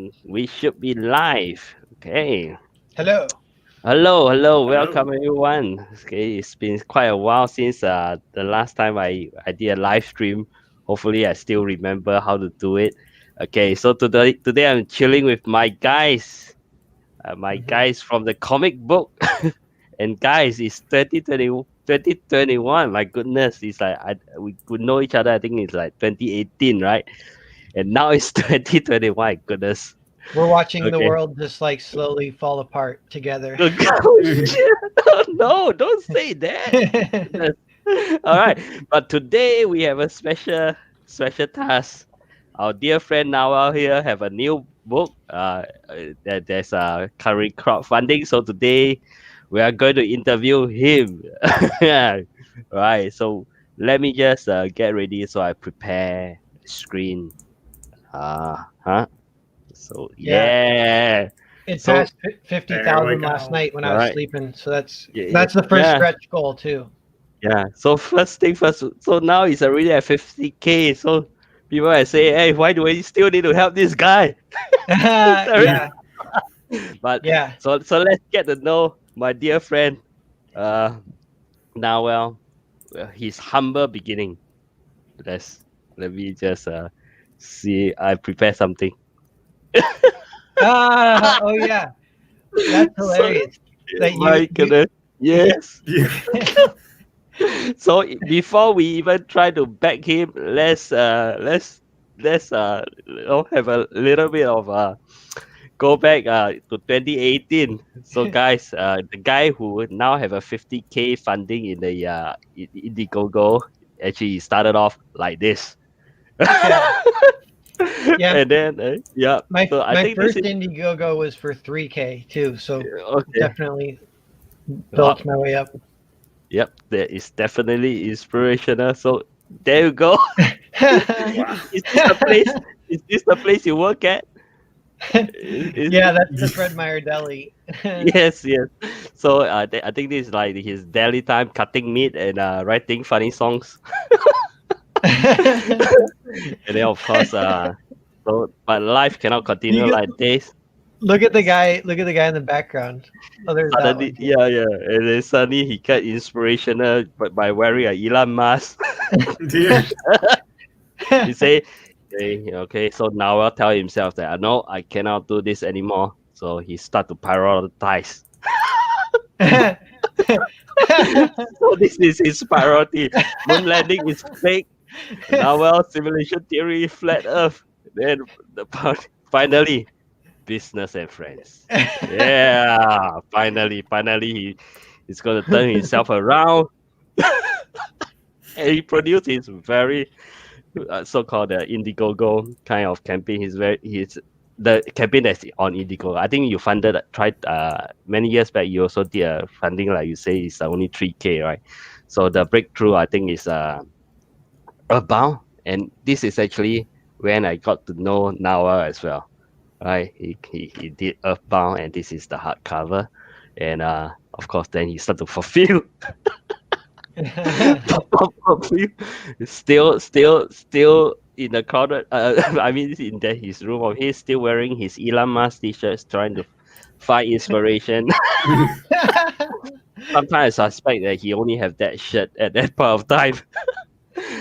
We should be live. Okay. Hello. Hello. Hello. Welcome everyone. Okay, it's been quite a while since the last time I did a live stream. Hopefully I still remember how to do it. Okay, so today I'm chilling with my Mhm. guys from the comic book. And guys, it's 2021. My goodness, it's like we could know each other. I think it's like 2018, right? And now it's 2021. My goodness. We're watching the Okay. world just like slowly fall apart together. Oh shit! No, don't say that. Goodness. All right, but today we have a special task. Our dear friend Nawal here have a new book. There's a current crowdfunding, so today we are going to interview him. Yeah, right. So let me just get ready. So I prepare the screen. Huh. So Yeah, yeah. it So passed 50,000 There we last go. night when I was right. sleeping. So that's Yeah, that's the first yeah. stretch goal too. Yeah. So first thing first. So now it's already at 50K. So people are saying, "Hey, why do we still need to help this guy?" Sorry. Yeah, But yeah. so let's get to know my dear friend. Uh, now his humble beginning. Let's let me just see. I prepare something. Oh yeah, that's So hilarious. That you my goodness. Yes. Yeah. So before we even try to back him, let's have a little bit of go back to 2018. So guys, the guy who now have a 50K funding in the Indiegogo actually started off like this. yeah, yeah. And then yeah, My so I my think this first is Indiegogo was for 3K too. So okay. definitely Uh, built my way up. yep, that is definitely inspirational. So there you go. Wow. Is this the place? Is this the place you work at? Is Yeah, that's the Fred Meyer Deli. yes. So I think this is like his daily time cutting meat and writing funny songs. And then of course so but life cannot continue You like this. look at the guy. Look at the guy in the background. Oh, there's that Suddenly one. yeah. And then suddenly he got inspirational by wearing a Elon Musk. Yeah. He say, okay, so now I'll tell himself that no, I cannot do this anymore. So he start to prioritize. So this is his priority. Moon landing is fake. Now well, simulation theory, flat Earth. Then finally, business and friends. Yeah, finally he's gonna turn himself around. And he produced his very so-called Indiegogo kind of campaign. He's the campaign that's on Indiegogo. I think you funded tried many years back. You also did a funding like you say is only 3K, right? So the breakthrough I think is Earthbound, and this is actually when I got to know Nawa as well. Right, he did Earthbound, and this is the hardcover, and of course then he started to fulfill probably still in the crowded. I mean, in his room of his, still wearing his Elon Musk t-shirts, trying to find inspiration. Sometimes I suspect that he only have that shirt at that point of time.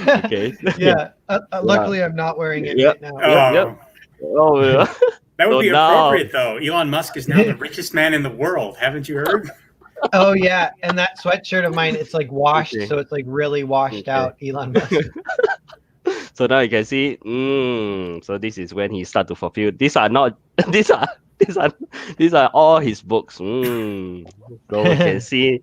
Okay. Yeah. Yeah. Luckily, I'm not wearing it Yep. right now. Yep. Oh, Oh yeah. that would So be now, appropriate, though. Elon Musk is now the richest man in the world. Haven't you heard? Oh yeah, and that sweatshirt of mine, it's like washed, okay. so it's like really washed Okay. out. Elon Musk. So now you can see. So this is when he start to fulfill. These are not. These are. These are. These are all his books. So you can see.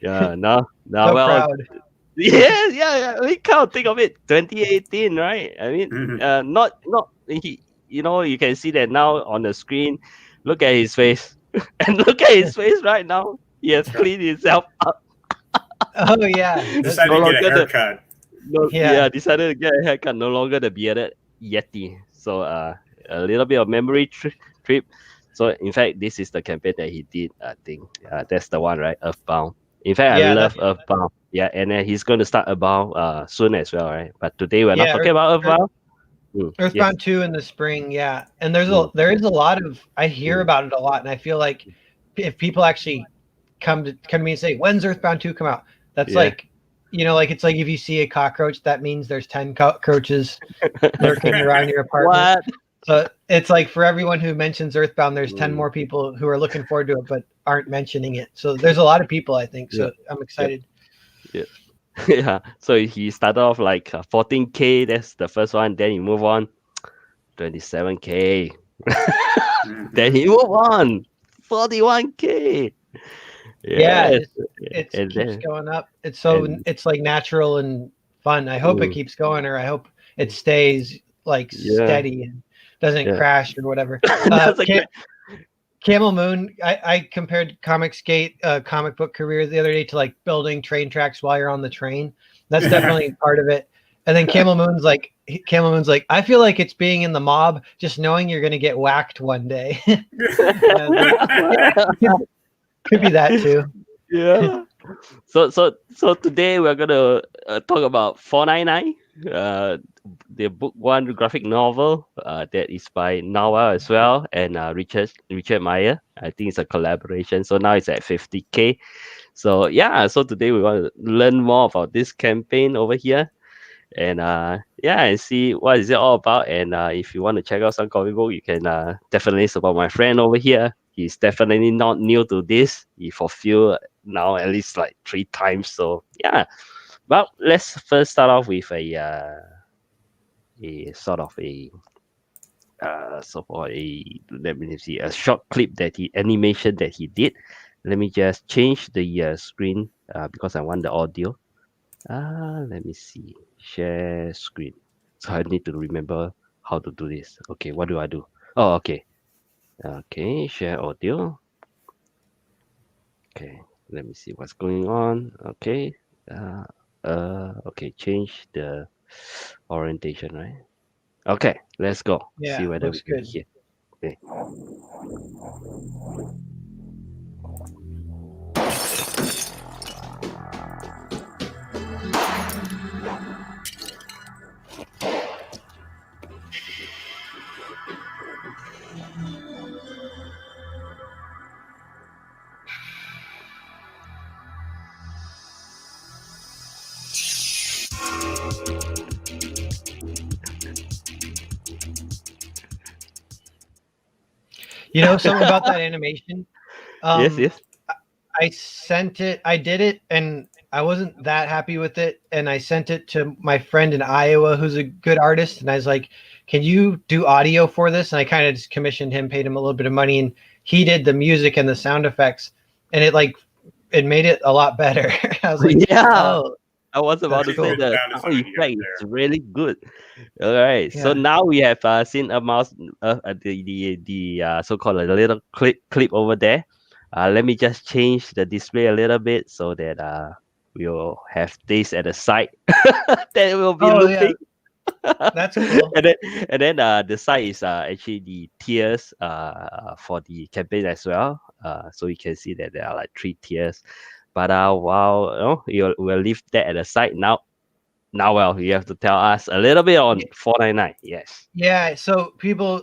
Yeah. Now. So Well. proud. Yeah. We can't think of it. 2018, right? I mean, Mhm. not he. You can see that now on the screen. Look at his face, and look at his face right now. He has That's right. cleaned himself up. Oh yeah, that's No Decided to get a longer the haircut. no, yeah. yeah, decided to get a haircut. No longer the bearded Yeti. So a little bit of memory trip. So in fact, this is the campaign that he did. I think that's the one, right? Earthbound. In fact, I Yeah, love that's Earthbound. Yeah, and then he's going to start Earthbound soon as well, right? But today we're not yeah. talking about Earth, Earthbound. Earthbound 2 in the spring, yeah. And there is a lot of, I hear about it a lot, and I feel like if people actually come to me and say, when's Earthbound 2 come out? That's like, like it's like if you see a cockroach, that means there's 10 cockroaches lurking around your apartment. What? So it's like for everyone who mentions Earthbound, there's 10 more people who are looking forward to it but aren't mentioning it. So there's a lot of people, I think. So I'm excited. Yeah. So he started off like 14K. That's the first one. Then you move on 27K. Then he move on 41K. Yeah, it keeps going up. It's like natural and fun. I hope it keeps going, or I hope it stays like steady and doesn't crash or whatever. Camel Moon, I compared Comic Skate comic book career the other day to like building train tracks while you're on the train. That's definitely part of it. And then Camel Moon's like, I feel like it's being in the mob, just knowing you're gonna get whacked one day. Could be that too. Yeah. So today we're gonna talk about 499, the book one graphic novel that is by Narwhal as well, and Richard Meyer. I think it's a collaboration. So now it's at 50K. So yeah, so today we want to learn more about this campaign over here, and and see what is it all about. And if you want to check out some comic book, you can definitely support my friend over here. He's definitely not new to this. He fulfilled now at least like 3 times. So yeah, but let's first start off with a sort of a let me see, a short clip animation that he did. Let me just change the screen because I want the audio. Let me see, share screen. So I need to remember how to do this. Okay, what do I do? Oh, okay. Okay, share audio. Okay, let me see what's going on. Okay, okay, change the orientation, right? Okay, let's go. Yeah, See whether we looks can good. hear. Okay. You know something about that animation? Yes. I sent it. I did it, and I wasn't that happy with it. And I sent it to my friend in Iowa, who's a good artist. And I was like, "Can you do audio for this?" And I kind of just commissioned him, paid him a little bit of money, and he did the music and the sound effects. And it made it a lot better. I was like, Yeah. "Oh, I was about to That's say cool. the Sound sound design you got effect is really good. All right, so Yeah. now we have seen a mouse, the so-called a little clip over there. Let me just change the display a little bit so that we'll have this at the side that will be Oh, yeah. looping. That's cool." And then the side is actually the tiers for the campaign as well. So you can see that there are like 3 tiers. But wow, we'll leave that at the side now. Now, well, you have to tell us a little bit on 499. Yes. Yeah, so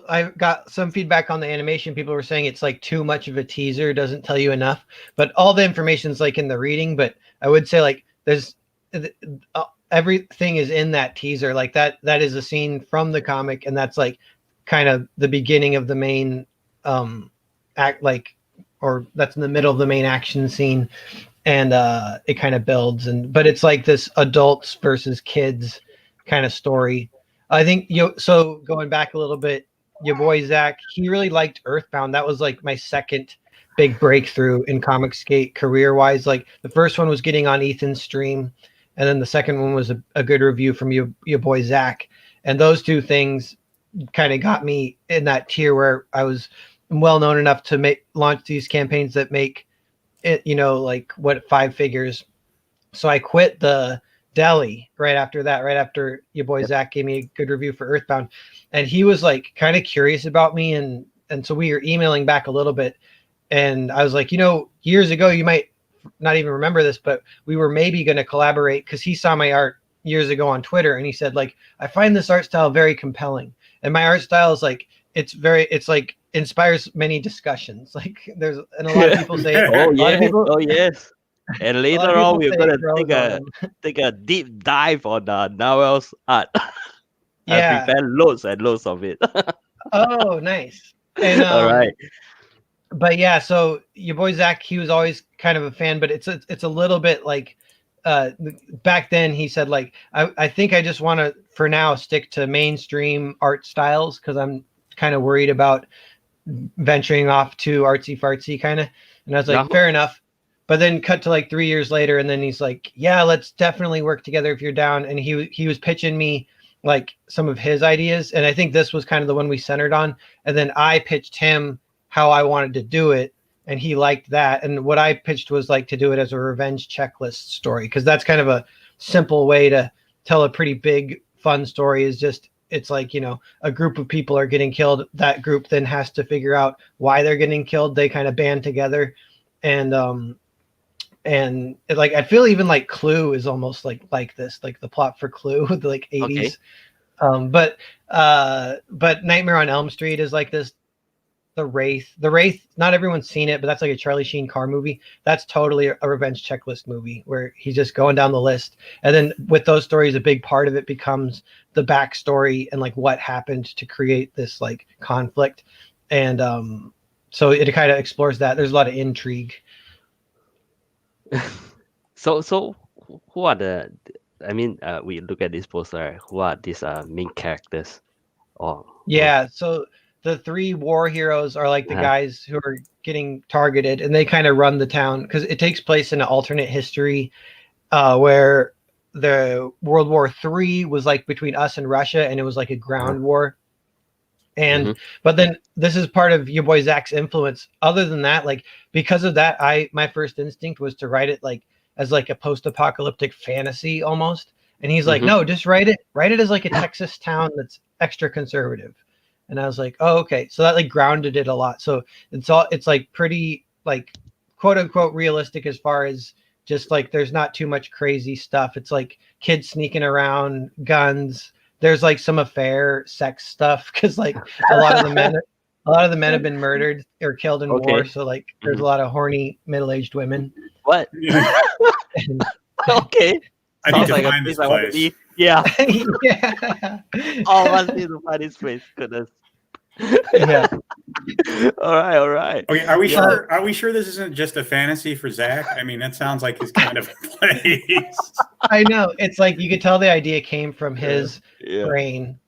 I got some feedback on the animation. People were saying it's like too much of a teaser, doesn't tell you enough. But all the information's like in the reading. But I would say like there's everything is in that teaser. Like that is a scene from the comic, and that's like kind of the beginning of the main act, or that's in the middle of the main action scene, and it kind of builds. But it's like this adults versus kids kind of story. I think so going back a little bit, your boy Zach, he really liked Earthbound. That was like my second big breakthrough in Comic Skate career wise. Like the first one was getting on Ethan's stream, and then the second one was a good review from your boy Zach. And those two things kind of got me in that tier where I was well known enough to launch these campaigns that make it, like 5 figures. So I quit the deli right after your boy Zach gave me a good review for Earthbound, and he was like kind of curious about me, and so we were emailing back a little bit, and I was like, years ago, you might not even remember this, but we were maybe going to collaborate because he saw my art years ago on Twitter, and he said like, I find this art style very compelling, and my art style is like it's like inspires many discussions. Like and a lot of people say Oh a lot of yes, people oh yes. And a lot later of on, people we're say gonna it grows on him. take a deep dive on Narwhal's art. I Yeah. prepared loads and loads of it. Oh, nice. And All right. but yeah, so your boy Zach, he was always kind of a fan, but it's a little bit like back then he said like I think I just want to for now stick to mainstream art styles because I'm kind of worried about venturing off to artsy fartsy kind of. And I was like, Uh-huh. fair enough. But then cut to like 3 years later, and then he's like, yeah, let's definitely work together if you're down. And he was pitching me like some of his ideas, and I think this was kind of the one we centered on. And then I pitched him how I wanted to do it, and he liked that. And what I pitched was like to do it as a revenge checklist story, because that's kind of a simple way to tell a pretty big fun story. Is just it's like, you know, a group of people are getting killed. That group then has to figure out why they're getting killed. They kind of band together, and like I feel even like Clue is almost like this, like the plot for Clue, the like 80s. Okay. But Nightmare on Elm Street is like this. The Wraith. Not everyone's seen it, but that's like a Charlie Sheen car movie. That's totally a revenge checklist movie where he's just going down the list. And then with those stories, a big part of it becomes the backstory and like what happened to create this like conflict. And so it kind of explores that. There's a lot of intrigue. So who are the? I mean, we look at this poster. Who are these main characters? Oh, Yeah, so the three war heroes are like the Uh-huh. guys who are getting targeted, and they kind of run the town because it takes place in an alternate history where the World War III was like between us and Russia, and it was like a ground war. And Mhm. but then this is part of your boy Zach's influence. Other than that, like because of that, my first instinct was to write it like as like a post-apocalyptic fantasy almost. And he's like, Mhm. no, just write it as like a Texas town that's extra conservative. And I was like, oh, okay. So that like grounded it a lot. So it's like pretty like quote unquote realistic as far as just like there's not too much crazy stuff. It's like kids sneaking around, guns. There's like some affair, sex stuff because like a lot of the men have been murdered or killed in war. Okay. So like there's Mhm. a lot of horny middle-aged women. What? Yeah. And, Okay. I need Sounds to like a find this place I want to place. be. Yeah. yeah. All of us need to find this place. Goodness. Yeah. All right. All right. Okay, are we Yeah. sure? Are we sure this isn't just a fantasy for Zach? I mean, that sounds like his kind of place. I know. It's like you could tell the idea came from his Yeah. brain.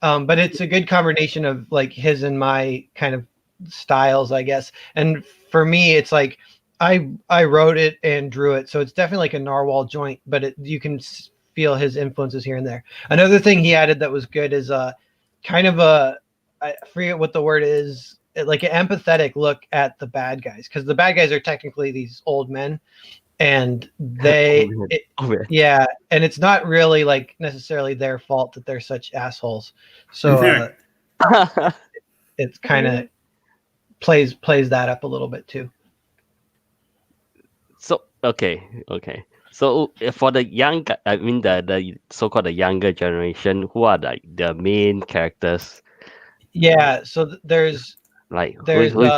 But it's a good combination of like his and my kind of styles, I guess. And for me, it's like I wrote it and drew it, so it's definitely like a Narwhal joint. But you can feel his influences here and there. Another thing he added that was good is kind of I forget what the word is, like an empathetic look at the bad guys, because the bad guys are technically these old men, and they Oh, man. yeah, and it's not really like necessarily their fault that they're such assholes. So it's kind of plays that up a little bit too. So okay. So for the young, I mean the so-called the younger generation, who are the main characters? Yeah, so there's Like there's who is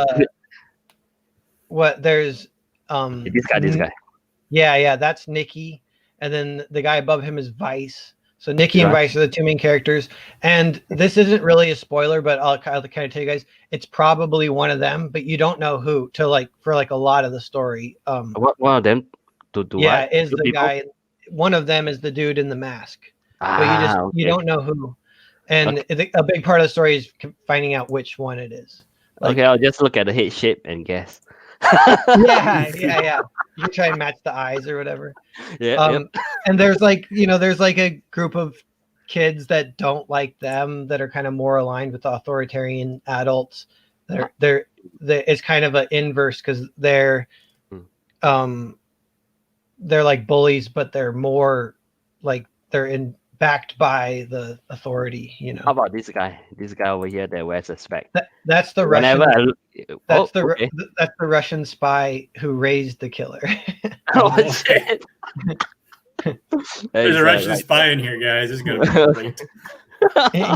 there's this guy? yeah, that's Nikki, and then the guy above him is Vice. So Nikki and Right. Vice are the two main characters, and this isn't really a spoiler, but I'll kind of tell you guys, it's probably one of them, but you don't know who to like for like a lot of the story. What one of them to do Yeah, what? is Two the people? guy. One of them is the dude in the mask, but you Okay. don't know who. And a big part of the story is finding out which one it is. Like, Okay, I'll just look at the head shape and guess. yeah. You can try and match the eyes or whatever. Yeah. And there's like there's like a group of kids that don't like them that are kind of more aligned with authoritarian adults. It's kind of an inverse because they're like bullies, but they're more like they're backed by the authority. How about this guy? This guy over here that wears a spec. That's the Whenever Russian. That's okay. that's the Russian spy who raised the killer. Oh shit. There's It's, a Russian like- spy in here, guys. This is gonna be great.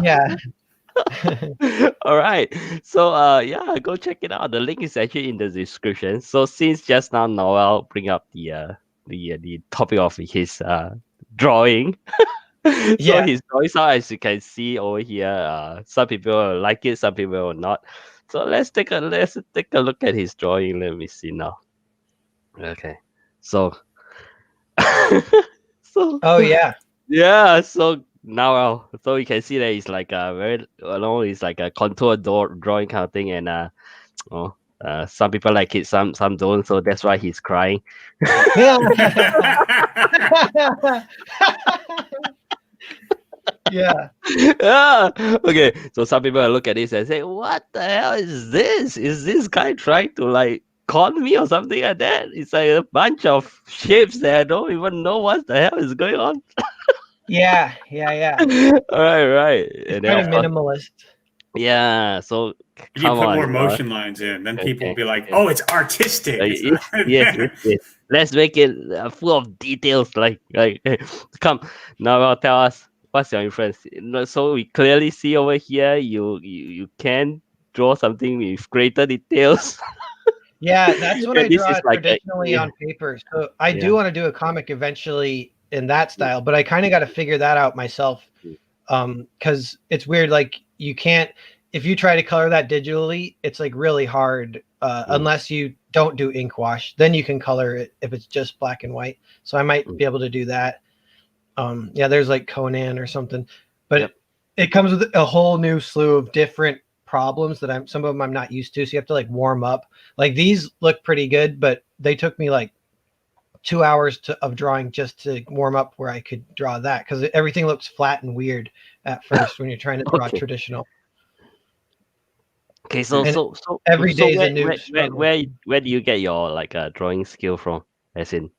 Yeah. All right. So yeah, go check it out. The link is actually in the description. So since just now Noel bring up the topic of his drawing. So Yeah. his drawings are, as you can see over here. Some people will like it, some people will not. So let's take a look at his drawing. Let me see now. Okay. So so Oh yeah. yeah, so now so you can see that it's like a very alone. It's like a contour drawing kind of thing, and oh, some people like it, some don't. So that's why he's crying. Yeah. Yeah. Yeah. Okay. So some people will look at this and say, "What the hell is this? Is this guy trying to like con me or something like that?" It's like a bunch of shapes that I don't even know what the hell is going on. Yeah. Yeah. All right. And then Kind of of course, minimalist. yeah. So You need to come put on, more motion lines in. Then people will be like, okay. "Oh, it's artistic." It's not- Yes. Let's make it full of details. Like, come now. Tell us what's your influence. No, so we clearly see over here, you can draw something with greater details. Yeah, that's what And I this draw is like traditionally on paper. So I Yeah. do want to do a comic eventually in that style, but I kind of got to figure that out myself. Because it's weird, like you can't, if you try to color that digitally, it's like really hard unless you don't do ink wash. Then you can color it if it's just black and white. So I might be able to do that. Yeah, there's like Conan or something, but Yep. it comes with a whole new slew of different problems that some of them I'm not used to. So you have to like warm up. Like these look pretty good, but they took me like 2 hours of drawing just to warm up where I could draw that, because everything looks flat and weird at first when you're trying to draw Okay. traditional. Okay, so And so every so day is a where, new where, struggle. where do you get your like drawing skill from? As in,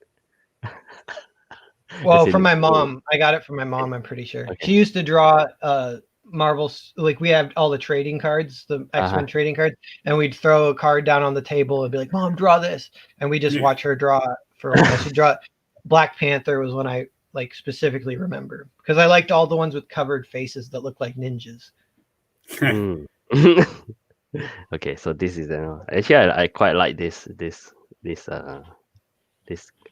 Well, as from in, my mom. I got it from my mom, I'm pretty sure. Okay. She used to draw Marvel's, like we have all the trading cards, the X-Men trading cards, and we'd throw a card down on the table and be like, "Mom, draw this." And we just Yeah. watch her draw for a while. She draw Black Panther was when I like specifically remember, because I liked all the ones with covered faces that looked like ninjas. Mm. Okay, so this is actually I quite like this.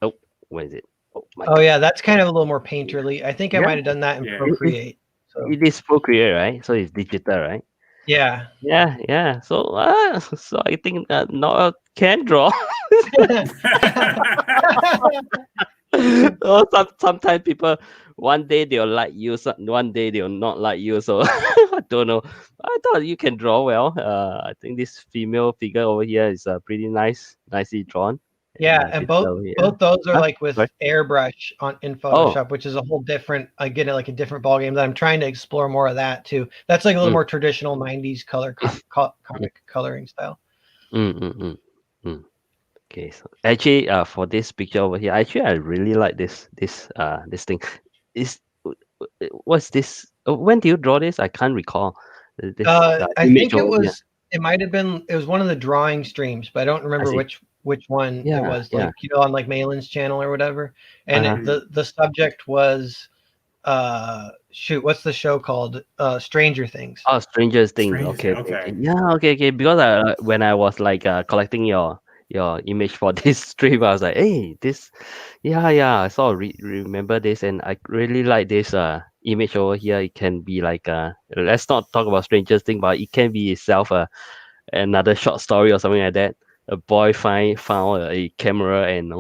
Oh, where is it? Oh my Oh God. yeah, that's kind of a little more painterly. I think I Yeah. might have done that in Yeah. Procreate. So It is Procreate, right? So it's digital, right? yeah. Yeah. So so I think Noel can draw. Oh, sometimes people one day they'll like you, one day they'll not like you. So I don't know. I thought you can draw well. I think this female figure over here is pretty nicely drawn. Yeah, and both those are Huh? like with Sorry? airbrush in Photoshop, which is a whole different, again, like a different ballgame that I'm trying to explore more of that too. That's like a little more traditional 90s comic coloring style. Okay, so actually, for this picture over here, actually I really like this thing. Is what's this? When do you draw this? I can't recall. This I image think it over here. was, it might have been, it was one of the drawing streams, but I don't remember see. which one Yeah, it was, yeah. like, on like Malin's channel or whatever. And Uh-huh. the subject was shoot, what's the show called? Stranger Things. Oh, Stranger Things. Stranger Okay, Things, okay. Yeah, okay. Because when I was like collecting your image for this stream, I was like, hey, this, yeah. I sort of remember this, and I really like this image over here. It can be like let's not talk about Stranger Things, but it can be itself another short story or something like that. A boy found a camera and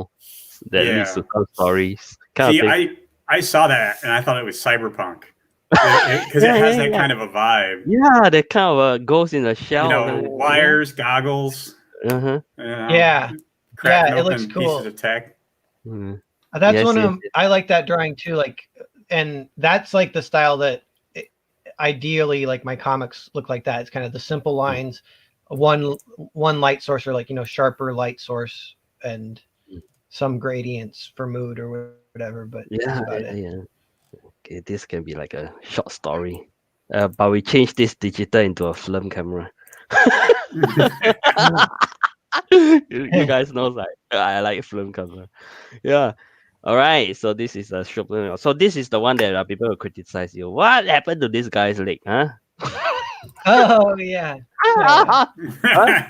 that leads to some stories kind See, of thing. I saw that and I thought it was cyberpunk because it has that kind of a vibe. Yeah, that kind of goes in a shell. Wires, goggles. Uh-huh. Yeah, Cracking it looks open cool. pieces of tech. Mhm. That's Yes, one of yes, them. I like that drawing too. Like, and that's like the style that ideally, like my comics look like that. It's kind of the simple lines, one light source, or like sharper light source, and some gradients for mood or whatever. But that's about it. Yeah. Okay, this can be like a short story. But we change this digital into a film camera. you guys know, like I like film camera. Yeah. All right, so this is a short. So this is the one that people will criticize you. What happened to this guy's leg, huh? Oh yeah. Yeah. Huh?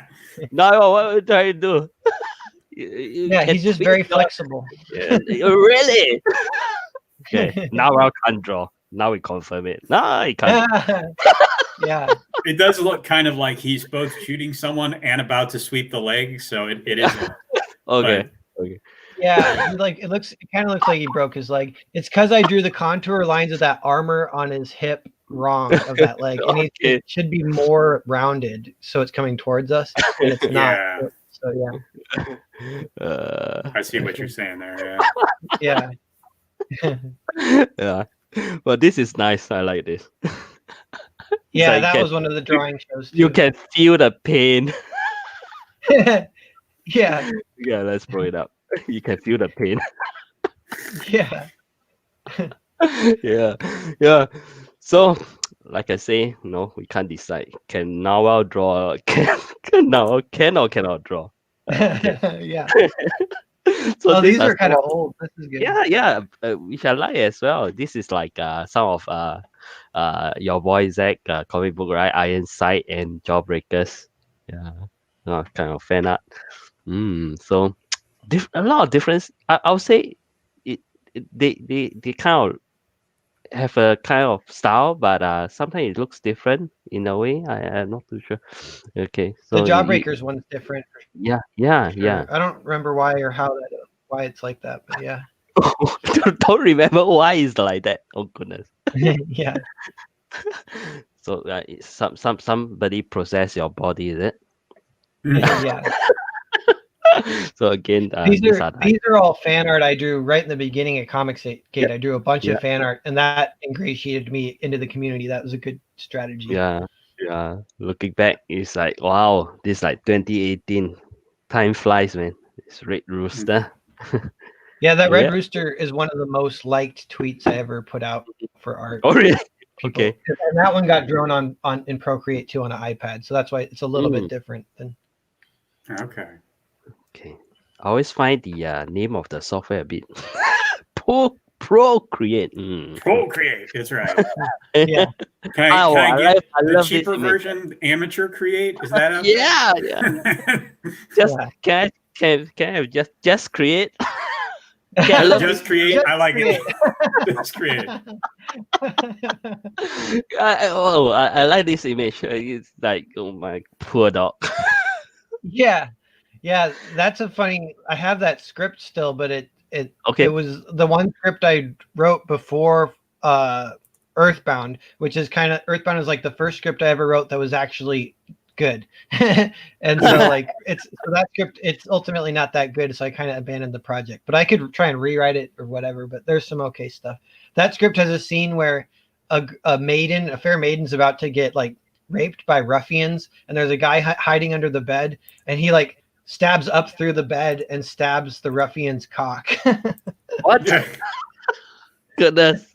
No, what are you trying to do? You Yeah, can he's just twist very your flexible. really. Okay, now I can't draw. Now we confirm it. No, he can't. Yeah. It does look kind of like he's both shooting someone and about to sweep the leg, so it is. Okay. Okay. Yeah, it kind of looks like he broke his leg. It's because I drew the contour lines of that armor on his hip wrong of that leg, and Okay. it should be more rounded, so it's coming towards us, and it's not. Yeah. So yeah, I see what you're saying there. yeah, Yeah. But this is nice. I like this. yeah. like That can- was one of the drawing shows You too. can feel the pain. Yeah, Yeah, let's blow it up. You can feel the pain. yeah, Yeah. Yeah. So like I say, no, we can't decide. Can Narwhal draw? Can Narwhal can or cannot draw? yeah. So Oh, these are some kind of of- old. This is good. yeah, which I like as well. This is like some of your boy Zach comic book, right? Ironsight and Jawbreakers. Yeah, kind of fan art. So a lot of difference. I would say they kind of have a kind of style, but sometimes it looks different in a way. I'm not too sure. Okay, The so Jawbreakers one's different. yeah. Sure. I don't remember why or why it's like that, but yeah, Don't remember why it's like that. Oh goodness. yeah, So somebody process your body, is it? yeah. So again, These these are are these are all fan art I drew right in the beginning at Comics Gate. Yeah, I drew a bunch yeah. of fan art, and that ingratiated me into the community. That was a good strategy. yeah. Looking back, it's like wow, this like 2018. Time flies, man. It's Red Rooster. Yeah, that Red Yeah. Rooster is one of the most liked tweets I ever put out for art. Oh really? People- Okay. And that one got drawn on in Procreate too on an iPad, so that's why it's a little bit different than. Okay. Okay. I always find the name of the software a bit Procreate. Procreate. That's right. Yeah, Can I get I the love this cheaper image. version, Amateur Create? Is that out Yeah. there? Just Yeah. can I have just create? I love Just Create. Just I like Create. it. Just Create. I like this image. It's like oh my poor dog. Yeah, that's a funny. I have that script still, but it Okay. was the one script I wrote before Earthbound, which is kind of Earthbound is like the first script I ever wrote that was actually good. And so like so that script it's ultimately not that good, so I kind of abandoned the project. But I could try and rewrite it or whatever, but there's some okay stuff. That script has a scene where a fair maiden's about to get like raped by ruffians, and there's a guy hiding under the bed, and he like stabs up through the bed and stabs the ruffian's cock. What? Goodness.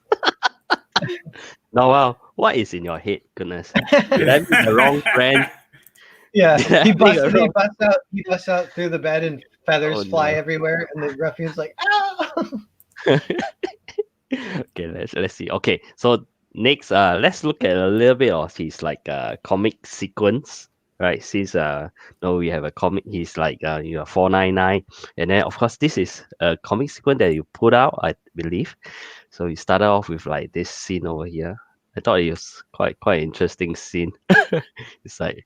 No, wow. What is in your head? Goodness. Did I meet the wrong friend? Yeah, Yeah, he I think he busts out through the bed and feathers Oh, fly no. everywhere, and the ruffian's like, "Ow!" Okay, let's see. Okay, so next, let's look at a little bit of his like comic sequence, right? Since no, we have a comic. He's like 499, and then of course this is a comic sequence that you put out, I believe. So you started off with like this scene over here. I thought it was quite interesting scene. It's like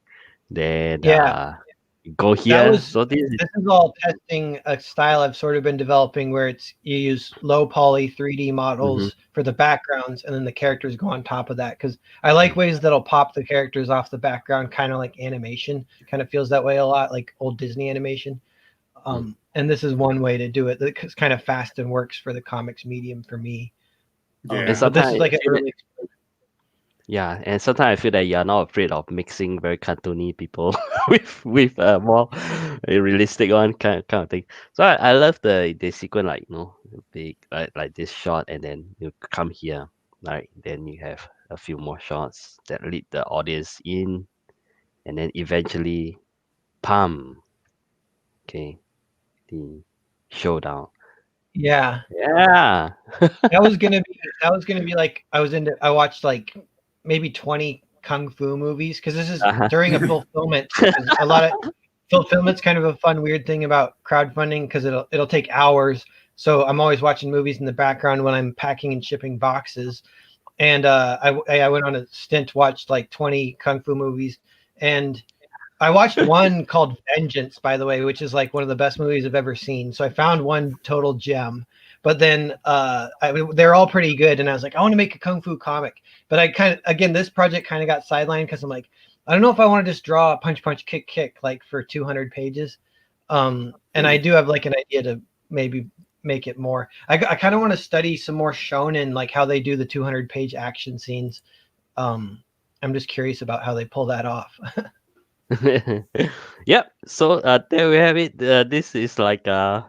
then Yeah. you go here. was- So this is This is all testing a style I've sort of been developing, where you use low poly 3D models for the backgrounds, and then the characters go on top of that. Because I like ways that'll pop the characters off the background, kind of like animation. Kind of feels that way a lot, like old Disney animation. And this is one way to do it. It's kind of fast and works for the comics medium for me. Yeah. But this is like an early. yeah, and sometimes I feel that you're not afraid of mixing very cartoony people with more realistic one kind of thing. So I love the sequence like big like this shot, and then you come here, right? Then you have a few more shots that lead the audience in, and then eventually, pam. Okay, the showdown. Yeah. Yeah. That was gonna be like I watched like maybe 20 kung fu movies because this is Uh-huh. during a fulfillment. 'Cause a lot of fulfillment's kind of a fun weird thing about crowdfunding because it'll take hours. So I'm always watching movies in the background when I'm packing and shipping boxes. And I went on a stint, watched like 20 kung fu movies, and I watched one called Vengeance, by the way, which is like one of the best movies I've ever seen. So I found one total gem. But then they're all pretty good, and I was like, I want to make a kung fu comic. But I kind of, again, this project kind of got sidelined because I'm like, I don't know if I want to just draw punch, punch, kick, kick like for 200 pages. And I do have like an idea to maybe make it more. I kind of want to study some more shonen, like how they do the 200-page action scenes. I'm just curious about how they pull that off. Yep. So there we have it. This is like the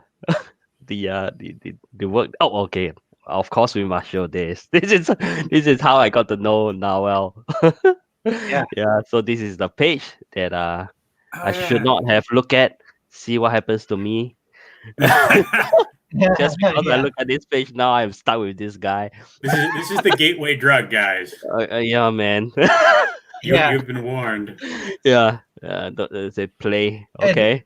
work. Oh, okay. Of course, we must show this. This is how I got to know Narwhal. Yeah. Yeah. So this is the page that I should yeah. not have looked at. See what happens to me. Just because I Yeah. look at this page now, I'm stuck with this guy. This is the gateway drug, guys. Yeah, man. Yeah. You've been warned. Yeah. They play. Okay.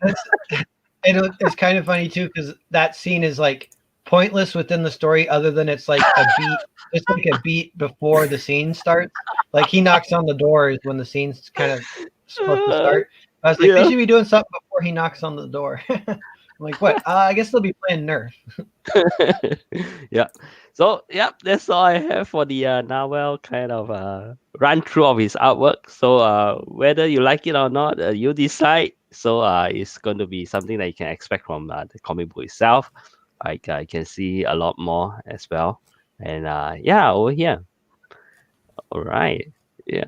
And it's kind of funny too because that scene is like pointless within the story, other than it's like a beat. It's like a beat before the scene starts. Like he knocks on the doors when the scene's kind of supposed to start. I was like, they should be doing something before he knocks on the door. I'm like, what? I guess they'll be playing Nerf. Yeah. So yeah, that's all I have for the Narwhal kind of run through of his artwork. So whether you like it or not, you decide. So it's going to be something that you can expect from the comic book itself. I can see a lot more as well. And yeah, over here. All right. Yeah.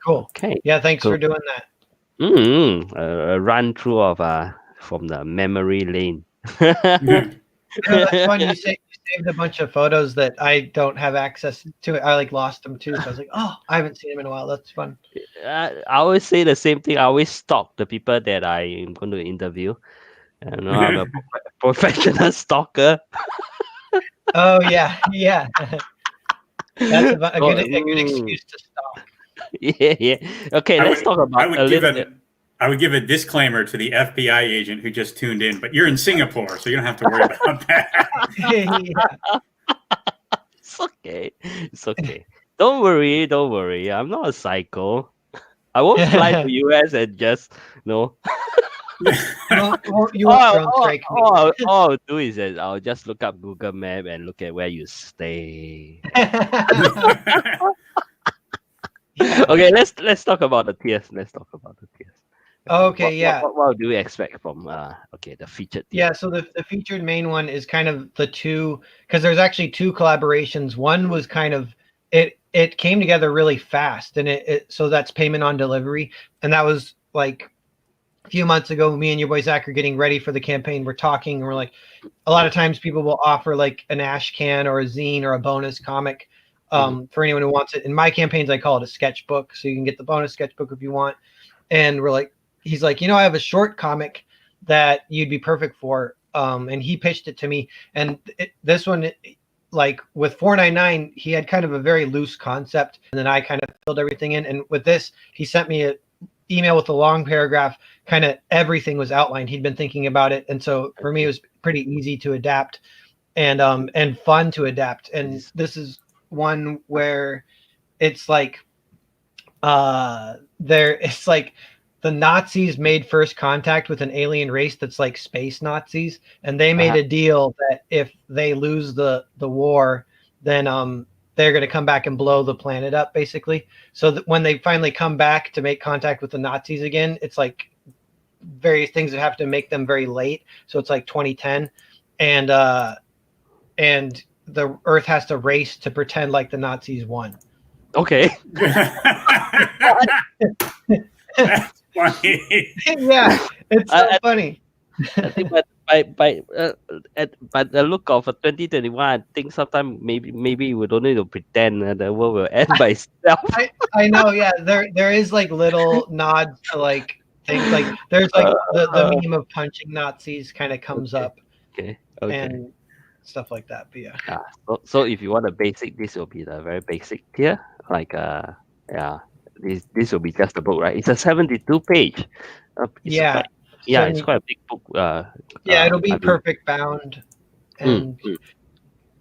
Cool. Okay. Yeah, thanks Cool. for doing that. A run through of from the memory lane. No, that's fun. You saved a bunch of photos that I don't have access to. I like lost them too. So I was like, oh, I haven't seen them in a while. That's fun. I always say the same thing. I always stalk the people that I am going to interview. I know I'm a professional stalker. Oh yeah, yeah. That's a good excuse to stalk. Yeah. Okay, let's talk about a little bit. I would give a disclaimer to the FBI agent who just tuned in, but you're in Singapore, so you don't have to worry about that. Yeah. It's okay. It's okay. Don't worry. I'm not a psycho. I won't fly to US and just Well, you won't drone strike me. all I'll do is that I'll just look up Google Map and look at where you stay. Okay, let's talk about the tiers. Okay, yeah. What do we expect from the featured tier? Yeah, so the featured main one is kind of the two, because there's actually two collaborations. One was kind of it came together really fast, and so that's payment on delivery, and that was like a few months ago. Me and your boy Zach are getting ready for the campaign. We're talking, and we're like, a lot of times people will offer like an ash can or a zine or a bonus comic for anyone who wants it. In my campaigns, I call it a sketchbook, so you can get the bonus sketchbook if you want. And we're like, he's like, I have a short comic that you'd be perfect for. And he pitched it to me. And this one, like with 499, he had kind of a very loose concept. And then I kind of filled everything in. And with this, he sent me an email with a long paragraph. Kind of everything was outlined. He'd been thinking about it. And so for me, it was pretty easy to adapt and fun to adapt. And this is one where it's like, it's like the Nazis made first contact with an alien race that's like space Nazis, and they made a deal that if they lose the war, then they're going to come back and blow the planet up, basically. So that when they finally come back to make contact with the Nazis again, it's like various things that have to make them very late. So it's like 2010, and the Earth has to race to pretend like the Nazis won. Okay. That's funny. Yeah, it's so funny. I think by the look of 2021, I think sometimes maybe we don't need to pretend the world will end by itself. I know, yeah. There is like little nods to like things like there's like the meme of punching Nazis kind of comes up. Okay. And stuff like that. But yeah, So if you want a basic, this will be the very basic tier. Like yeah, this will be just the book, right? It's a 72 page. It's yeah, quite yeah, it's 70, quite a big book. yeah, it'll be I mean, perfect bound, mm, and mm,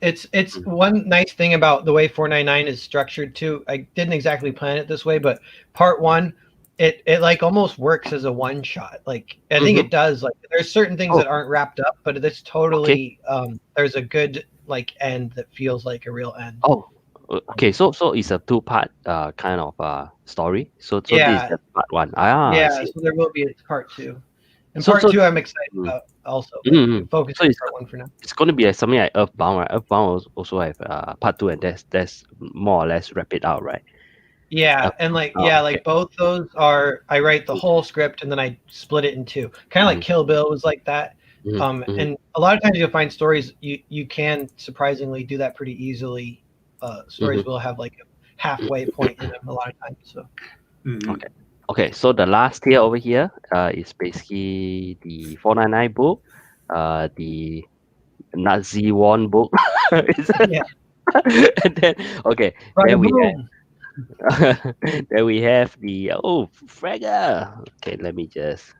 it's mm. one nice thing about the way 499 is structured too. I didn't exactly plan it this way, but part one, it like almost works as a one shot. Like I think Mm-hmm. it does. Like there's certain things Oh, that aren't wrapped up, but it's okay. totally there's a good like end that feels like a real end. Oh, okay. So it's a two-part kind of story. So this is Yeah, just part one. Ah, I yeah. see. So there will be a part two, and So part so two I'm excited mm, about also, but mm, focus so on part one for now. it's going to be something like Earthbound, right? Earthbound also have part two, and that's more or less wrap it out, right? Yeah, Earth- and like oh, yeah, okay. like both those are I write the whole script and then I split it in two. Kind of like Mm-hmm, Kill Bill was like that. mm-hmm, And a lot of times you'll find stories you can surprisingly do that pretty easily. mm-hmm. Stories will have like a halfway point in them a lot of times. So Mhm. Okay. Okay. So the last tier over here is basically the 499 book, the Nazi One book. yeah, And then okay, right then we have boom. then we have the Fragger. Okay, let me just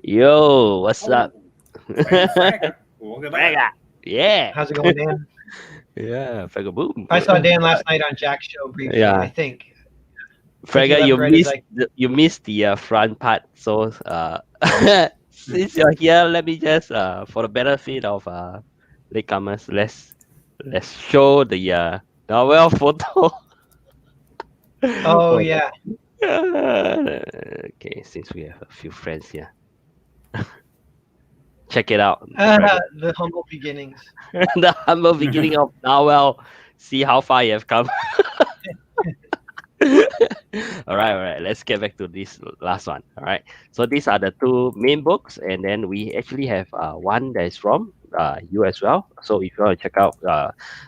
yo, what's up? Oh, Lady Fragger. Look at that. Fragger. Yeah. How's it going, Dan? Yeah, Fragger boom. I saw Dan last night on Jack's show briefly. Yeah. I think he Fragger, left right as I. you missed the front part. So since you're here, let me just for the benefit of latecomers, let's show the Narwhal photo. Oh Oh, yeah, okay, since we have a few friends here, check it out. Fragger. the humble beginnings. The humble beginning of Narwhal. See how far you have come. All right. Let's get back to this last one. All right. So these are the two main books, and then we actually have one that is from you as well. So if you want to check out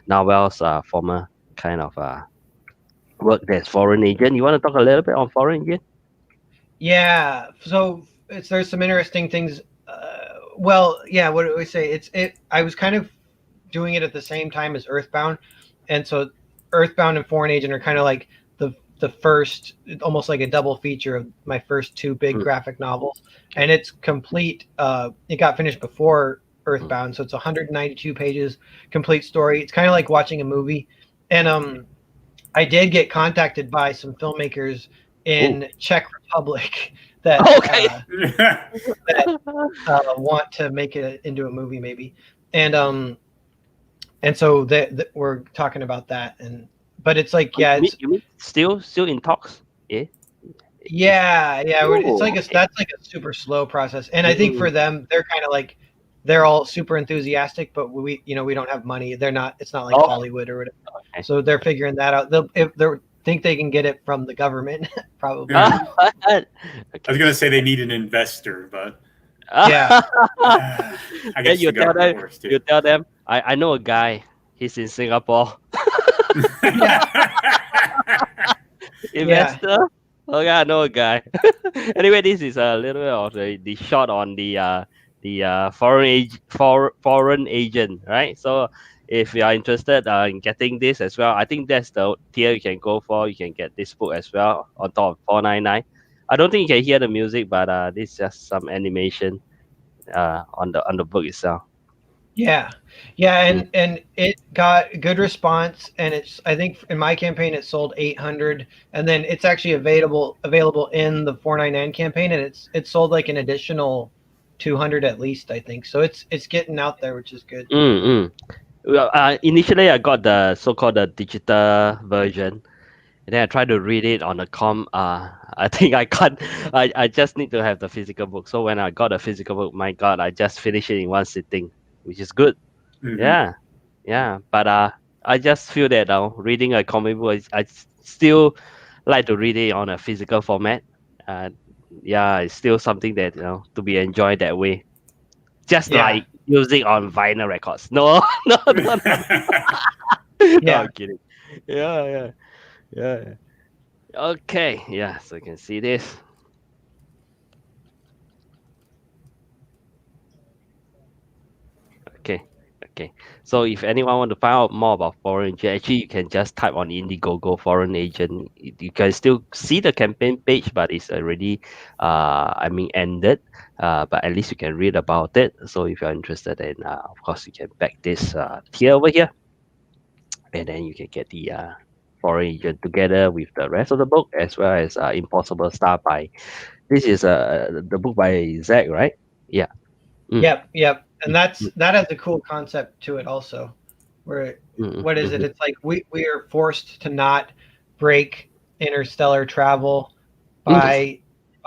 Narwhal's former kind of work, that's Foreign Agent. You want to talk a little bit on Foreign Agent? Yeah, so there's some interesting things. Well, yeah, what do we say? I was kind of doing it at the same time as Earthbound, and so Earthbound and Foreign Agent are kind of like the first, almost like a double feature of my first two big Mm. graphic novels, and it's complete. It got finished before Earthbound, so it's 192 pages, complete story. It's kind of like watching a movie, and I did get contacted by some filmmakers in Czech Republic that Okay. want to make it into a movie, maybe, and so we're talking about that, but it's like You mean still in talks? Yeah. it's like Okay. that's like a super slow process, and I think Mm. for them they're kind of like they're all super enthusiastic, but we don't have money. It's not like Oh. Hollywood or whatever, Okay. so they're figuring that out. If they think they can get it from the government, probably. I Okay. was gonna say they need an investor, but Yeah. I Then guess you the tell government them. works You too. tell them. I know a guy. He's in Singapore. Investor. Okay, I know a guy. Anyway, this is a little bit of the shot on the foreign agent, right? So if you are interested in getting this as well, I think that's the tier you can go for. You can get this book as well on top of 499. I don't think you can hear the music, but this is just some animation on the book itself. Yeah, and it got good response, and I think in my campaign it sold 800, and then it's actually available in the 499 campaign, and it's sold like an additional 200 at least, I think. So it's getting out there, which is good. Well, initially I got the so-called the digital version, and then I tried to read it on the com. I think I can't. I just need to have the physical book. So when I got a physical book, my God, I just finished it in one sitting, which is good. Mhm. Yeah. But I just feel that reading a comic book, I still like to read it on a physical format. Uh, yeah, it's still something that to be enjoyed that way. Just Yeah, like music on vinyl records. No, no. No, yeah, I'm kidding. Yeah. Okay, yeah, so you can see this. Okay, Okay. So if anyone want to find out more about foreign agent, actually you can just type on Indiegogo foreign agent. You can still see the campaign page, but it's already ended. But at least you can read about it. So if you're interested, then of course you can back this tier over here, and then you can get the foreign agent together with the rest of the book, as well as Impossible Star by this is the book by Zach, right? Yeah. Mm, Yep. And mm, that has a cool concept to it also. Where what is it? mhm. It's like we are forced to not break interstellar travel by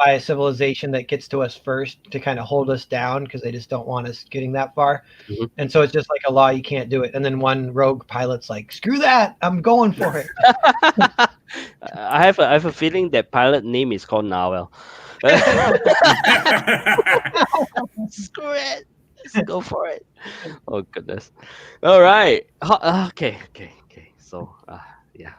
a civilization that gets to us first to kind of hold us down because they just don't want us getting that far. Mhm. And so it's just like a law, you can't do it. And then one rogue pilot's like, screw that, I'm going for it. I have a feeling that pilot name is called Narwhal. Screw it. Let's go for it. Oh goodness. All right. Okay. So yeah.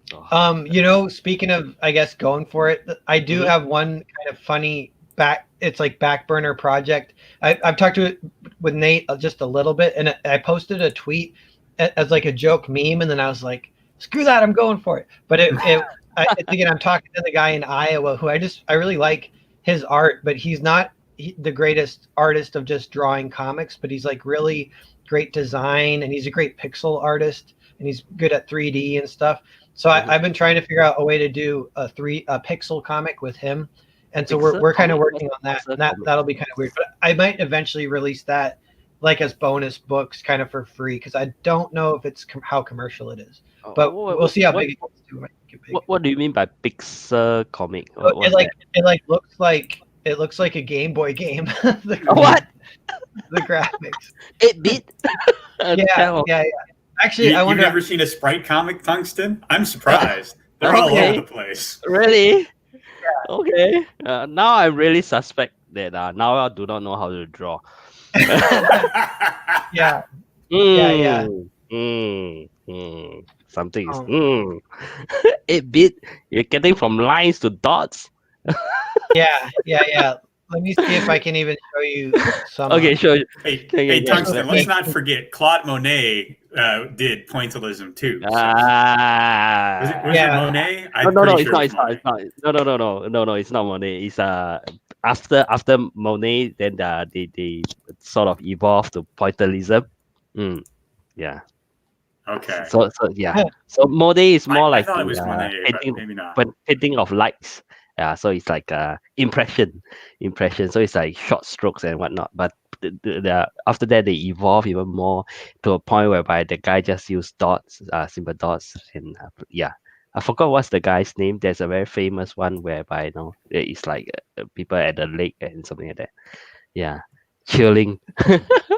So Speaking of, I guess, going for it, I do Mhm. have one kind of funny it's like back burner project. I've talked to it with Nate just a little bit, and I posted a tweet as like a joke meme, and then I was like, screw that, I'm going for it. But it's again, I'm talking to the guy in Iowa who I really like his art, but he's not the greatest artist of just drawing comics, but he's like really great design, and he's a great pixel artist, and he's good at 3D and stuff. So Mhm. I've been trying to figure out a way to do a pixel comic with him, and so Pixar we're kind of comic? working What's on that. Pixar And comic? that'll be kind of weird, but I might eventually release that like as bonus books, kind of for free, because I don't know if it's how commercial it is, but we'll see how big it gets to. It might make it big. What do you mean by Pixar comic? So What's that? it like looks like a Game Boy game. What? The graphics. 8-bit? Yeah. Actually, I You've wonder. never seen a Sprite comic, Tungsten? I'm surprised. They're all Okay. over the place. Really? Okay. Now I really suspect that now I do not know how to draw. Yeah. Something is Um, 8-bit. You're getting from lines to dots. Yeah. Let me see if I can even show you some. Okay, sure. Hey, Tungsten, let's Wait. not forget Claude Monet did pointillism too. So. Was it Yeah. Monet? No, it's not. No, it's not Monet. It's after Monet, then they sort of evolved to pointillism. Yeah. Okay. So yeah. So Monet is more I like thought it the was Monet, but painting, maybe not. but painting of lights. Yeah. So it's like impression. So it's like short strokes and whatnot. But after that they evolve even more to a point whereby the guy just used dots, simple dots, and yeah. I forgot what's the guy's name. There's a very famous one whereby it's like people at the lake and something like that. Yeah, chilling.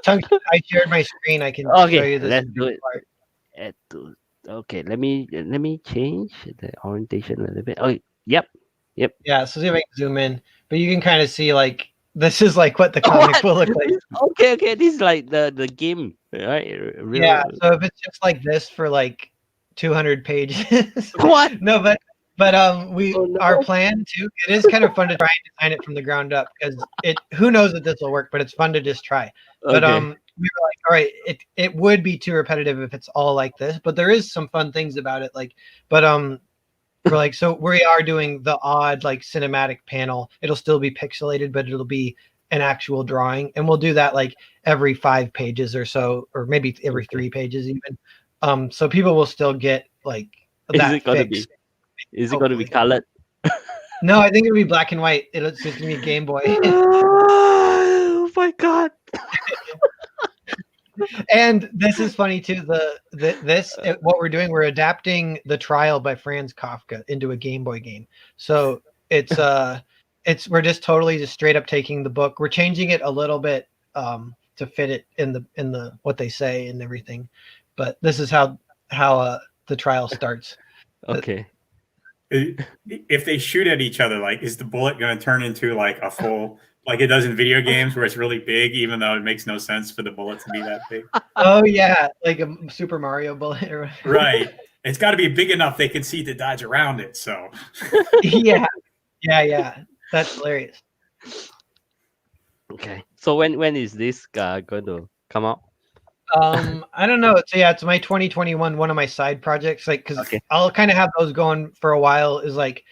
Tungsten, I shared my screen. I can show Okay, you this. let's do it. part. Okay, let me change the orientation a little bit. Oh, yep. Yeah, so see if I can zoom in. But you can kind of see like this is like what the comic will look like. Okay. This is like the game, right? Yeah, so if it's just like this for like 200 pages. What? No, but Oh, no. our plan too. It is kind of fun to try and design it from the ground up because who knows if this will work, but it's fun to just try. But Okay. we were like, all right, it would be too repetitive if it's all like this, but there is some fun things about it. We're like, so we are doing the odd like cinematic panel. It'll still be pixelated, but it'll be an actual drawing, and we'll do that like every 5 pages or so, or maybe every 3 pages even. So people will still get like Is that it gonna fix. Is it gonna be Hopefully. colored? No, I think it'll be black and white. It's just gonna be Game Boy. Oh my god. And this is funny too. What we're doing, we're adapting The Trial by Franz Kafka into a Game Boy game. So we're just totally just straight up taking the book. We're changing it a little bit to fit it in the what they say and everything. But this is how The Trial starts. Okay. If they shoot at each other, like, is the bullet going to turn into like a full, like it does in video games, where it's really big, even though it makes no sense for the bullet to be that big? Oh yeah, like a Super Mario bullet or whatever. Right. It's got to be big enough they can see to dodge around it. So Yeah. That's hilarious. Okay. So when is this going to come out? I don't know. So yeah, it's my 2021, one of my side projects. Like, because Okay. I'll kind of have those going for a while. Is like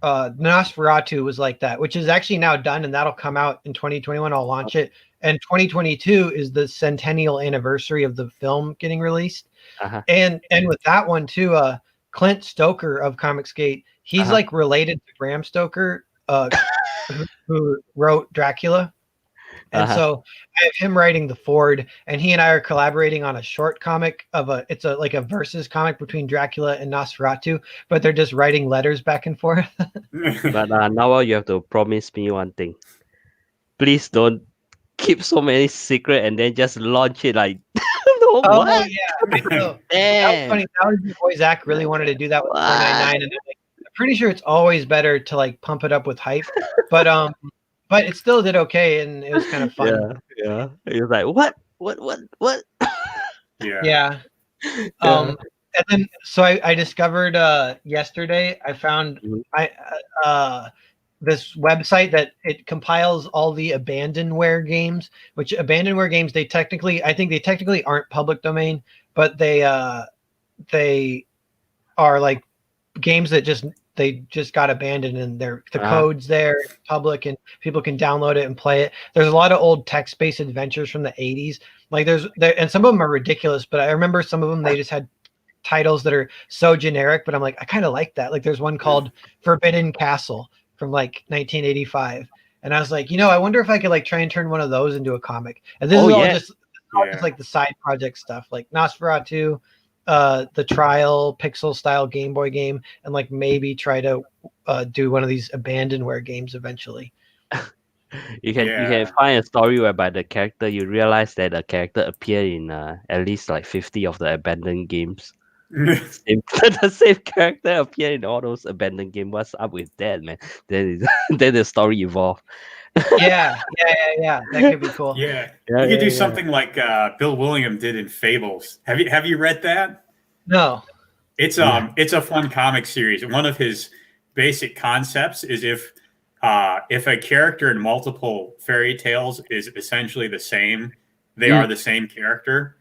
Nosferatu was like that, which is actually now done, and that'll come out in 2021. I'll launch it, and 2022 is the centennial anniversary of the film getting released. Uh-huh. And with that one too, Clint Stoker of Comicsgate, he's like related to Bram Stoker, who wrote Dracula. And so I have him writing the Ford, and he and I are collaborating on a short comic of it's like a versus comic between Dracula and Nosferatu, but they're just writing letters back and forth. But now you have to promise me one thing. Please don't keep so many secret and then just launch it like no, Oh what? yeah, so that was Damn. funny. That was your boy Zach really wanted to do that with 499, and I'm pretty sure it's always better to like pump it up with hype, but it still did okay, and it was kind of fun. Yeah. He was like, what? Yeah. And then so I discovered yesterday I found this website that it compiles all the abandonware games, which abandonware games I think they technically aren't public domain, but they are like games that just got abandoned, and the code's there public and people can download it and play it. There's a lot of old text-based adventures from the 80s. Like and some of them are ridiculous, but I remember some of them they just had titles that are so generic, but I'm like, I kind of like that. Like there's one called Forbidden Castle from like 1985. And I was like, I wonder if I could like try and turn one of those into a comic. And this is all just like the side project stuff, like Nosferatu, the Trial pixel style Game Boy game, and like maybe try to do one of these abandonware games eventually. You can find a story whereby the character, you realize that the character appeared in at least like 50 of the abandoned games. The same character appeared in all those abandoned games. What's up with that, man? Then the story evolved. Yeah. That could be cool. Yeah, you could do something like Bill Williams did in Fables. Have you read that? No. It's a fun comic series. One of his basic concepts is if a character in multiple fairy tales is essentially the same, they are the same character.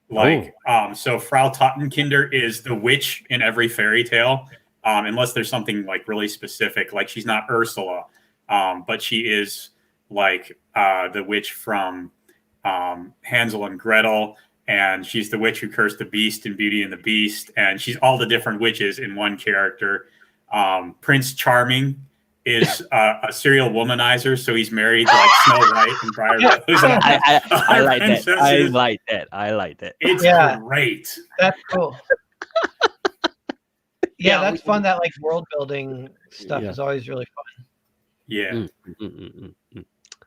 Like, so Frau Tottenkinder is the witch in every fairy tale, unless there's something like really specific, like she's not Ursula, but she is like the witch from Hansel and Gretel, and she's the witch who cursed the beast in Beauty and the Beast, and she's all the different witches in one character. Prince Charming is a serial womanizer, so he's married to like Snow White and Briar Rose. I like that. I like that. It's great. That's cool. Yeah, that's fun. That like world building stuff is always really fun. Yeah.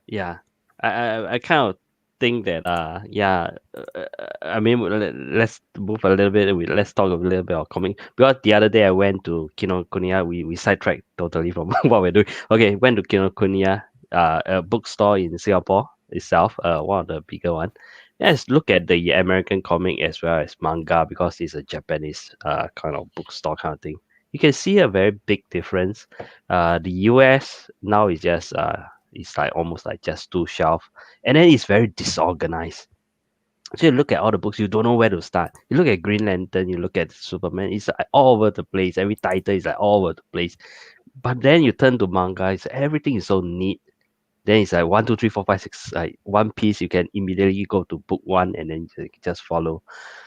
Yeah. I kind of think that I mean, let's move a little bit. Let's talk a little bit of comic, because the other day I went to Kinokuniya. We sidetracked totally from what we're doing. Okay, went to Kinokuniya, a bookstore in Singapore itself, one of the bigger one. Let's look at the American comic as well as manga, because it's a Japanese kind of bookstore kind of thing. You can see a very big difference. The US now is just it's like almost like just two shelves, and then it's very disorganized. So you look at all the books, you don't know where to start. You look at Green Lantern, you look at Superman, it's like all over the place. Every title is like all over the place. But then you turn to manga, everything is so neat. Then it's like 1, 2, 3, 4, 5, 6, like one piece. You can immediately go to book one and then just follow.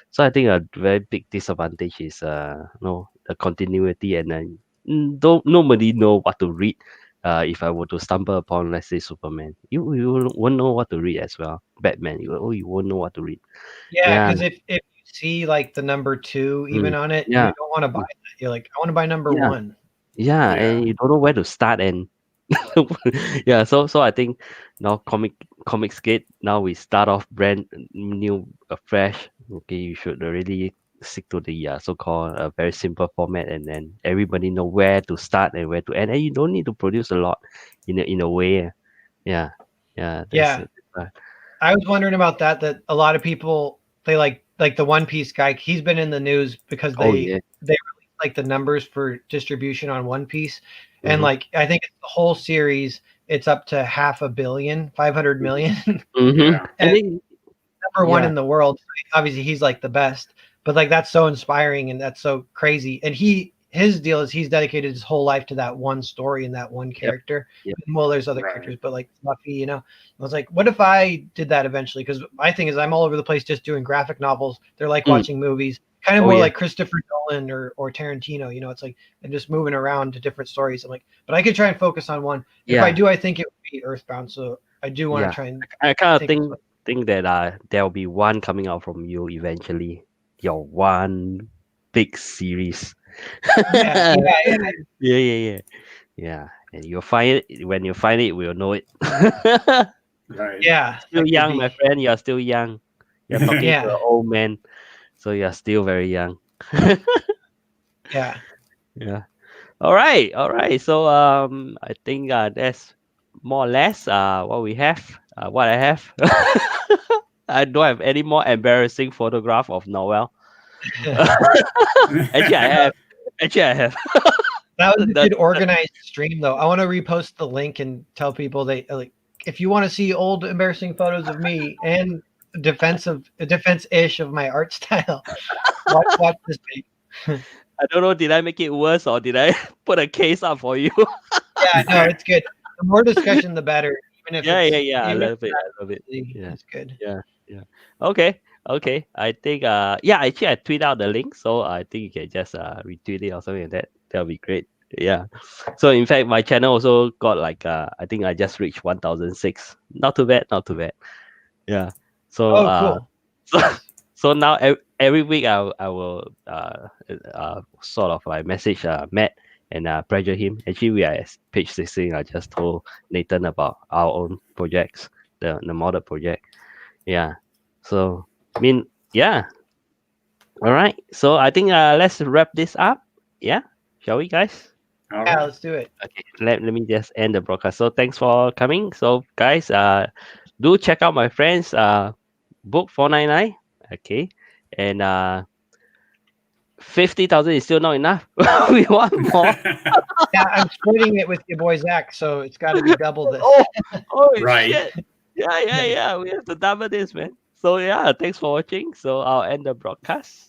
So I think a very big disadvantage is the continuity, and then nobody know what to read. If I were to stumble upon, let's say, Superman, you won't know what to read as well. Batman, you won't know what to read. Yeah, because if you see like the number 2 even on it, you don't want to buy that. You're like, I want to buy number 1. Yeah, and you don't know where to start, and so I think now Comicsgate, now we start off brand new, fresh. Okay, you should really stick to the so-called very simple format, and then everybody know where to start and where to end, and you don't need to produce a lot in a way. I was wondering about that a lot of people, they like the One Piece guy, he's been in the news because they release like the numbers for distribution on One Piece, and like I think it's the whole series, it's up to 500 million. And that's number one Yeah. in the world. Obviously, he's like the best, but like that's so inspiring and that's so crazy. And his deal is he's dedicated his whole life to that one story and that one character. Yep. And, well, there's other Right. characters, but like Fluffy, you know, I was like, what if I did that eventually? Because my thing is, I'm all over the place just doing graphic novels. They're like watching movies, kind of Oh, more yeah. like Christopher Nolan or Tarantino. You know, it's like I'm just moving around to different stories. I'm like, but I could try and focus on one. If I Yeah. do, I think it would be Earthbound. So I do want to Yeah. try and I kind of think think that there'll be one coming out from you eventually. Your one big series. yeah. Yeah. And you'll find it when you find it, we'll know it. Right. Yeah, Still that could young, be. my friend. You're still young. You're talking to Yeah. an old man, so you're still very young. Yeah. Yeah. All right. So I think that's more or less what we have. What I have. I don't have any more embarrassing photograph of Noel. Actually, I have. That was a That- good organized stream, though. I want to repost the link and tell people they like if you want to see old embarrassing photos of me and defense-ish of my art style. Watch this page. I don't know. Did I make it worse or did I put a case up for you? Yeah, no, it's good. The more discussion, the better. Even if Yeah. I even if love it. I love it. Yeah. it's good. Yeah. Okay. I think actually I tweet out the link, so I think you can just retweet it or something like that. That'll be great. Yeah. So in fact my channel also got like I think I just reached 1006. Not too bad. Yeah. So Oh, cool. so now every week I will sort of like message Matt and pressure him. Actually we are at page 16. I just told Nathan about our own projects, the model project. Yeah. So I mean, yeah. All right. So I think let's wrap this up. Yeah. Shall we, guys? All Yeah, right. let's do it. Okay. Let me just end the broadcast. So thanks for coming. So guys, do check out my friends book 499. Okay. And 50,000 is still not enough. We want more. Yeah, I'm splitting it with your boy Zach, so it's got to be double this. Oh Right. shit. Yeah. We have to double this, man. So yeah, thanks for watching. So I'll end the broadcast.